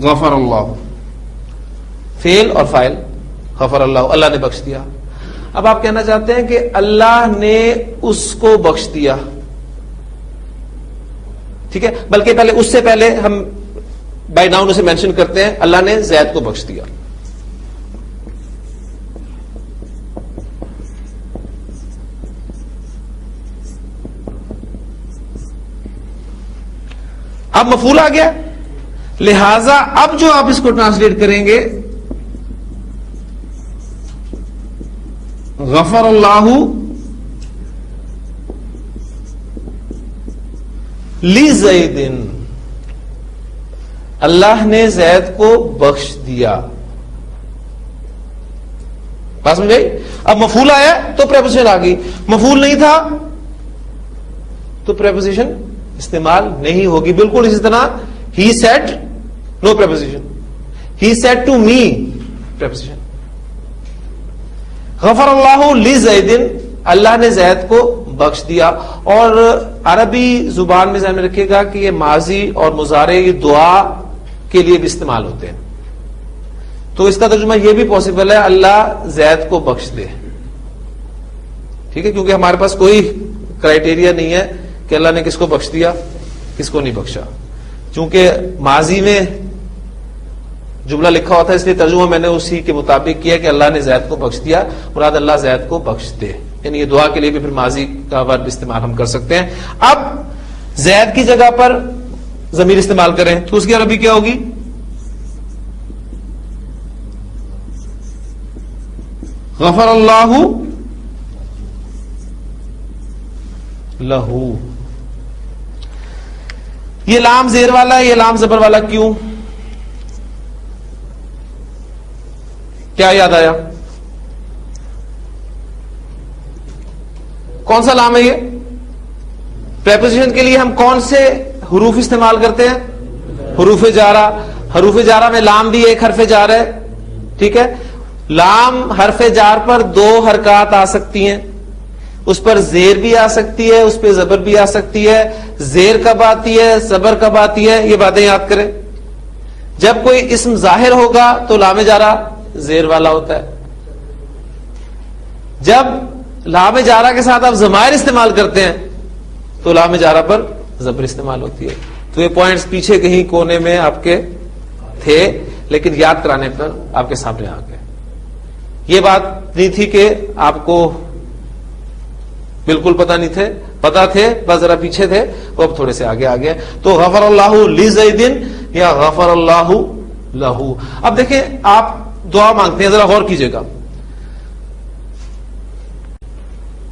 غفر اللہ. فعل اور فاعل غفر اللہ، اللہ نے بخش دیا. اب آپ کہنا چاہتے ہیں کہ اللہ نے اس کو بخش دیا. ٹھیک ہے، بلکہ پہلے اس سے پہلے ہم بائی ناؤن اسے مینشن کرتے ہیں، اللہ نے زید کو بخش دیا. اب مفعول آ گیا، لہذا اب جو آپ اس کو ٹرانسلیٹ کریں گے، غفر اللہ لزید، اللہ نے زید کو بخش دیا. بات سمجھ گئی؟ اب مفعول آیا تو پریپوزیشن آ گئی، مفعول نہیں تھا تو پریپوزیشن استعمال نہیں ہوگی. بالکل اسی طرح ہی said, no preposition. He said to me, preposition. غفر اللہ لزید، اللہ نے زید کو بخش دیا. اور عربی زبان میں ذہن میں رکھیے گا کہ یہ ماضی اور مضارع یہ دعا کے لیے بھی استعمال ہوتے ہیں. تو اس کا ترجمہ یہ بھی پاسبل ہے، اللہ زید کو بخش دے. ٹھیک ہے، کیونکہ ہمارے پاس کوئی کرائٹیریا نہیں ہے کہ اللہ نے کس کو بخش دیا کس کو نہیں بخشا. چونکہ ماضی میں جملہ لکھا ہوا تھا، اس لیے ترجمہ میں نے اسی کے مطابق کیا کہ اللہ نے زید کو بخش دیا، مراد اللہ زید کو بخش دے. یعنی یہ دعا کے لیے بھی پھر ماضی کا ورب استعمال ہم کر سکتے ہیں. اب زید کی جگہ پر ضمیر استعمال کریں تو اس کی عربی کیا ہوگی؟ غفر اللہ لہو. یہ لام زیر والا ہے، یہ لام زبر والا کیوں؟ کیا یاد آیا؟ کون سا لام ہے یہ؟ پریپوزیشن کے لیے ہم کون سے حروف استعمال کرتے ہیں؟ حروف جارہ. حروف جارہ میں لام بھی ایک حرف جار ہے. ٹھیک ہے، لام حرف جار پر دو حرکات آ سکتی ہیں، اس پر زیر بھی آ سکتی ہے، اس پہ زبر بھی آ سکتی ہے. زیر کب آتی ہے، زبر کب آتی ہے، یہ باتیں یاد کریں. جب کوئی اسم ظاہر ہوگا تو لام جارہ زیر والا ہوتا ہے. جب لام جارہ کے ساتھ آپ ضمائر استعمال کرتے ہیں تو لام جارہ پر زبر استعمال ہوتی ہے. تو یہ پوائنٹس پیچھے کہیں کونے میں آپ کے تھے، لیکن یاد کرانے پر آپ کے سامنے آ گئے. یہ بات نہیں تھی کہ آپ کو بالکل پتہ نہیں تھے، پتہ تھے، بس ذرا پیچھے تھے، وہ اب تھوڑے سے آگے آ گئے. تو غفر اللہ لزید یا غفر اللہ لہو. اب دیکھیں آپ دعا مانگتے ہیں، ذرا غور کیجئے گا.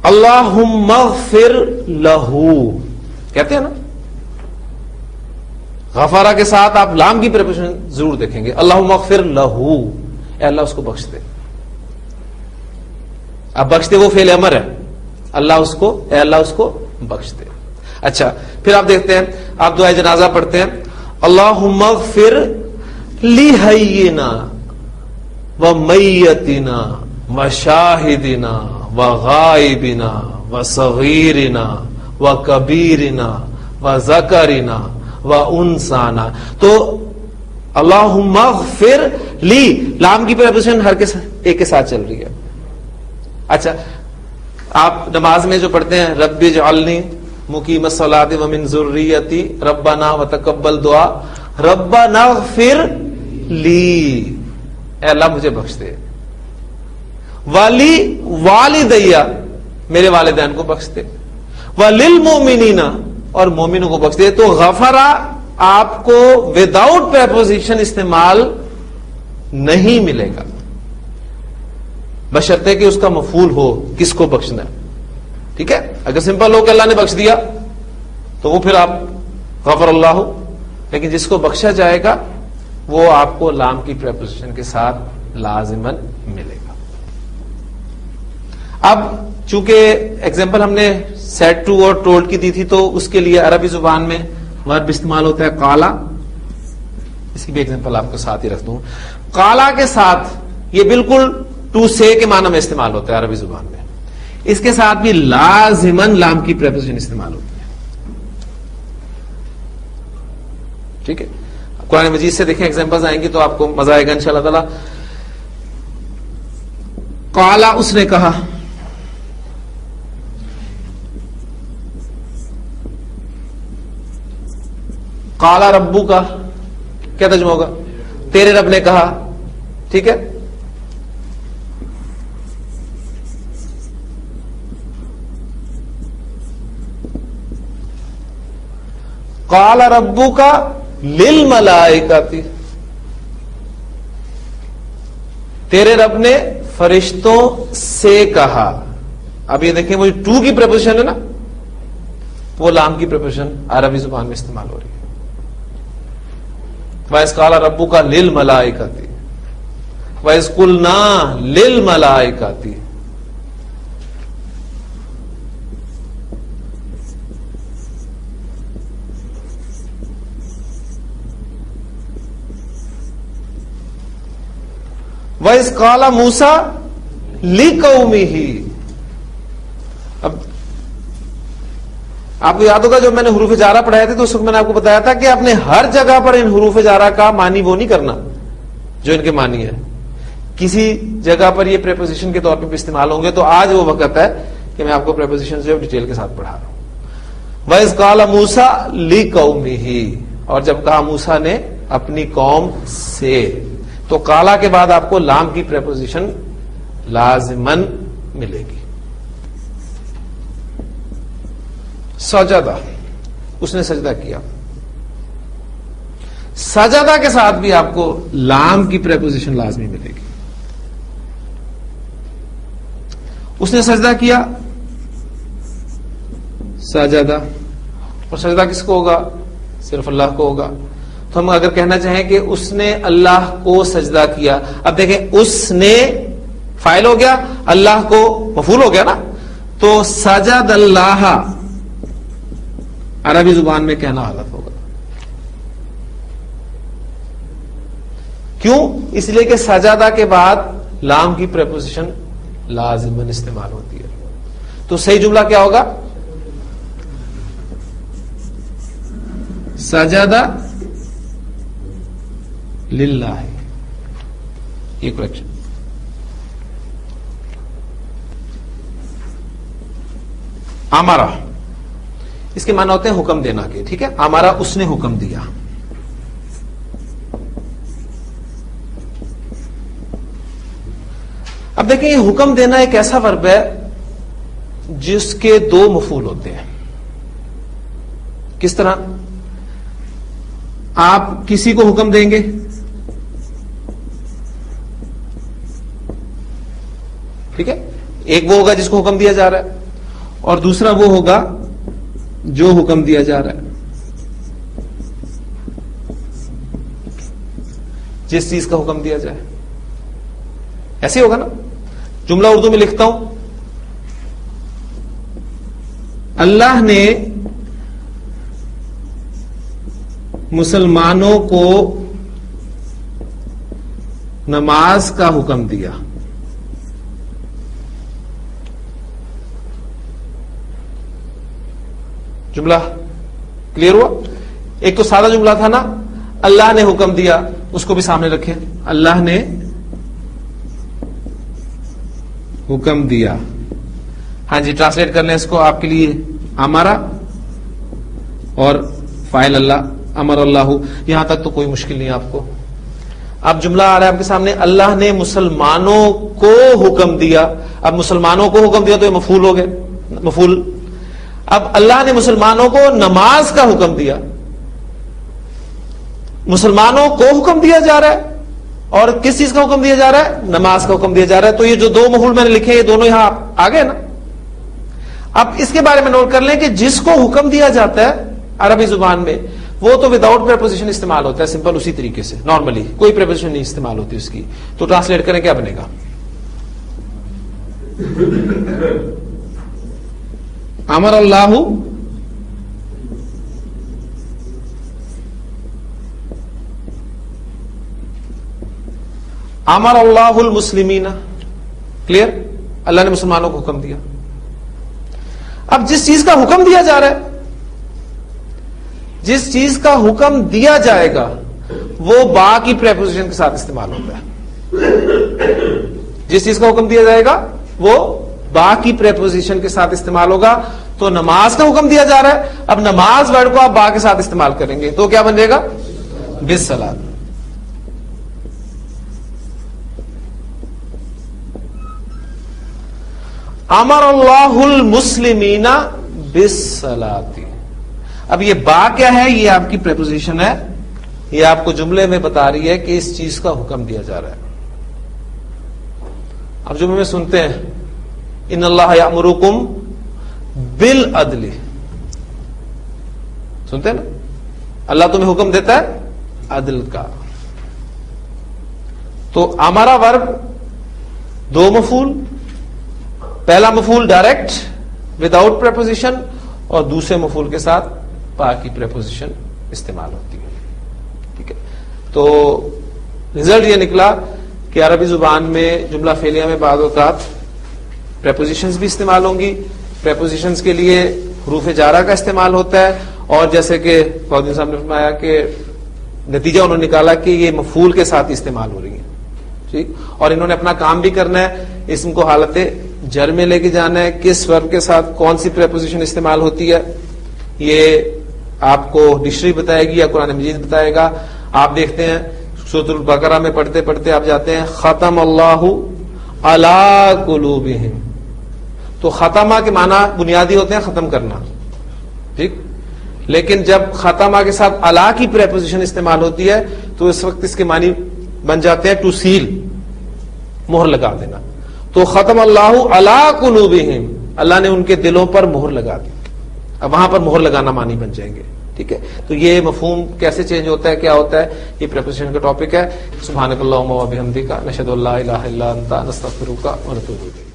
اللہم اغفر لہو کہتے ہیں نا، غفارہ کے ساتھ آپ لام کی پریپوزیشن ضرور دیکھیں گے. اللہم اغفر لہو، اے اللہ اس کو بخش دے. اب بخش دے وہ فعل امر ہے، اللہ اس کو، اے اللہ اس کو بخش دے. اچھا پھر آپ دیکھتے ہیں، آپ دعائے جنازہ پڑھتے ہیں، اللہم اغفر لحینا ومیتنا وشاہدنا وغائبنا وصغیرنا وکبیرنا وذکرنا وانسانا. تو اللہم اغفر لی، لام کی پریپوزیشن ہر ایک کے ساتھ چل رہی ہے. اچھا آپ نماز میں جو پڑھتے ہیں رب اجعلنی مقیم الصلاۃ ومن ذریتی ربنا وتقبل دعا، ربنا اغفر لی، اے اللہ مجھے بخش دے، ولی والدیہ، میرے والدین کو بخش دے، وللمؤمنین، اور مومنوں کو بخش دے. تو غفرا آپ کو وداؤٹ پریپوزیشن استعمال نہیں ملے گا، بشرطے کہ اس کا مفعول ہو، کس کو بخشنا ہے. ٹھیک ہے، اگر سمپل ہو کہ اللہ نے بخش دیا تو وہ پھر آپ غفر اللہ ہو، لیکن جس کو بخشا جائے گا وہ آپ کو لام کی پریپوزیشن کے ساتھ لازمن ملے گا. اب چونکہ ایگزامپل ہم نے سیٹ ٹو اور ٹولڈ کی دی تھی، تو اس کے لیے عربی زبان میں ورب استعمال ہوتا ہے قالا. اس کی بھی ایگزامپل آپ کو ساتھ ہی رکھ دوں. قالا کے ساتھ یہ بالکل ٹو سے کے معنی میں استعمال ہوتا ہے عربی زبان میں. اس کے ساتھ بھی لازمن لام کی پریپوزیشن استعمال ہوتی ہے. ٹھیک ہے، قرآن مجید سے دیکھیں ایگزامپلز آئیں گی تو آپ کو مزہ آئے گا انشاءاللہ تعالی. قالا، اس نے کہا، قالا ربو کا کیا ترجمہ ہوگا؟ تیرے رب نے کہا. ٹھیک ہے، قال ربک للملائکۃ، تیرے رب نے فرشتوں سے کہا. اب یہ دیکھیں وہ ٹو کی پریپوزیشن ہے نا، وہ لام کی پریپوزیشن عربی زبان میں استعمال ہو رہی ہے. وَإِذْ قَالَ رَبُّكَ لِلْمَلَائِكَةِ وَإِذْ قُلْنَا لِلْمَلَائِكَةِ. وَإِذْ قَالَ مُوسَىٰ لِقَوْمِهِ. اب آپ کو یاد ہوگا جب میں نے حروف جارہ پڑھائے تھے تو اس وقت میں نے آپ کو بتایا تھا کہ آپ نے ہر جگہ پر ان حروف جارہ کا معنی وہ نہیں کرنا جو ان کے معنی ہے. کسی جگہ پر یہ پریپوزیشن کے طور پہ بھی استعمال ہوں گے. تو آج وہ وقت ہے کہ میں آپ کو پریپوزیشن جو ڈیٹیل کے ساتھ پڑھا رہا ہوں. وَإِذْ قَالَ مُوسَىٰ لِقَوْمِهِ، اور جب کہا موسیٰ نے اپنی قوم سے، تو قالا کے بعد آپ کو لام کی پریپوزیشن لازمن ملے گی. سجدہ، اس نے سجدہ کیا. سجدہ کے ساتھ بھی آپ کو لام کی پریپوزیشن لازمی ملے گی. اس نے سجدہ کیا، سجدہ، اور سجدہ کس کو ہوگا؟ صرف اللہ کو ہوگا. تو ہم اگر کہنا چاہیں کہ اس نے اللہ کو سجدہ کیا، اب دیکھیں اس نے فاعل ہو گیا، اللہ کو مفعول ہو گیا نا. تو سجد اللہ عربی زبان میں کہنا حالت ہوگا. کیوں؟ اس لیے کہ سجدہ کے بعد لام کی پریپوزیشن لازمن استعمال ہوتی ہے. تو صحیح جملہ کیا ہوگا؟ سجدہ للہ. یہ کریکشن. امارا، اس کے معنی ہوتے ہیں حکم دینا کے. ٹھیک ہے، امارا اس نے حکم دیا. اب دیکھیں یہ حکم دینا ایک ایسا ورب ہے جس کے دو مفعول ہوتے ہیں. کس طرح؟ آپ کسی کو حکم دیں گے، ٹھیک ہے، ایک وہ ہوگا جس کو حکم دیا جا رہا ہے، اور دوسرا وہ ہوگا جو حکم دیا جا رہا ہے. جس چیز کا حکم دیا جائے ایسے ہوگا نا. جملہ اردو میں لکھتا ہوں، اللہ نے مسلمانوں کو نماز کا حکم دیا. جملہ کلیئر ہوا؟ ایک تو سادہ جملہ تھا نا، اللہ نے حکم دیا، اس کو بھی سامنے رکھیں. اللہ نے حکم دیا. ہاں جی، ٹرانسلیٹ کر لیں اس کو آپ کے لیے. ہمارا اور فاعل اللہ امر اللہ، یہاں تک تو کوئی مشکل نہیں آپ کو. اب جملہ آ رہا ہے آپ کے سامنے، اللہ نے مسلمانوں کو حکم دیا. اب مسلمانوں کو حکم دیا تو یہ مفعول ہو گئے، مفعول. اب اللہ نے مسلمانوں کو نماز کا حکم دیا. مسلمانوں کو حکم دیا جا رہا ہے اور کس چیز کا حکم دیا جا رہا ہے؟ نماز کا حکم دیا جا رہا ہے. تو یہ جو دو مفعول میں نے لکھے یہ دونوں یہاں آ گئے نا. اب اس کے بارے میں نوٹ کر لیں کہ جس کو حکم دیا جاتا ہے عربی زبان میں وہ تو وداؤٹ پریپوزیشن استعمال ہوتا ہے، سمپل اسی طریقے سے، نارملی کوئی پریپوزیشن نہیں استعمال ہوتی اس کی. تو ٹرانسلیٹ کریں کیا بنے گا؟ امر اللہ امر اللہ المسلمین. کلیئر؟ اللہ نے مسلمانوں کو حکم دیا. اب جس چیز کا حکم دیا جا رہا ہے، جس چیز کا حکم دیا جائے گا وہ با کی پریپوزیشن کے ساتھ استعمال ہوتا ہے. جس چیز کا حکم دیا جائے گا وہ با کی پریپوزیشن کے ساتھ استعمال ہوگا. تو نماز کا حکم دیا جا رہا ہے، اب نماز ورڈ کو آپ با کے ساتھ استعمال کریں گے تو کیا بن جائے گا؟ بالصلاۃ. امر اللہ المسلمین بالصلاۃ. اب یہ با کیا ہے؟ یہ آپ کی پریپوزیشن ہے، یہ آپ کو جملے میں بتا رہی ہے کہ اس چیز کا حکم دیا جا رہا ہے. اب جملے میں سنتے ہیں ان اللہ یامرکم بالعدل. سنتے ہیں نا، اللہ تمہیں حکم دیتا ہے عدل کا. تو ہمارا ورب دو مفعول، پہلا مفعول ڈائریکٹ وداؤٹ پریپوزیشن اور دوسرے مفعول کے ساتھ با کی پریپوزیشن استعمال ہوتی ہے. ٹھیک ہے، تو رزلٹ یہ نکلا کہ عربی زبان میں جملہ فعلیہ میں بعض اوقات پریپوزیشنز بھی استعمال ہوں گی. پریپوزیشنز کے لیے حروف جارہ کا استعمال ہوتا ہے، اور جیسے کہ فوزی صاحب نے فرمایا کہ نتیجہ انہوں نے نکالا کہ یہ مفعول کے ساتھ استعمال ہو رہی ہے. ٹھیک، اور انہوں نے اپنا کام بھی کرنا ہے، اسم کو حالت جر میں لے کے جانا ہے، کس ورب کے ساتھ کون سی پریپوزیشن استعمال ہوتی ہے یہ آپ کو ڈکشنری بتائے گی یا قرآن مجید بتائے گا. آپ دیکھتے ہیں سورۃ البقرہ میں پڑھتے پڑھتے آپ جاتے ہیں ختم اللہ علی قلوبہم. تو ختمہ کے معنی بنیادی ہوتے ہیں ختم کرنا. ٹھیک، لیکن جب ختمہ کے ساتھ علی کی پریپوزیشن استعمال ہوتی ہے تو اس وقت اس کے معنی بن جاتے ہیں ٹو سیل، مہر لگا دینا. تو ختم اللہ علی قلوبہم، اللہ نے ان کے دلوں پر مہر لگا دی. اب وہاں پر مہر لگانا معنی بن جائیں گے. ٹھیک ہے، تو یہ مفہوم کیسے چینج ہوتا ہے، کیا ہوتا ہے، یہ پریپوزیشن کا ٹاپک ہے. سبحانک اللہم و بحمدک، نشہد ان لا الہ الا انت، نستغفرک و نتوب الیک.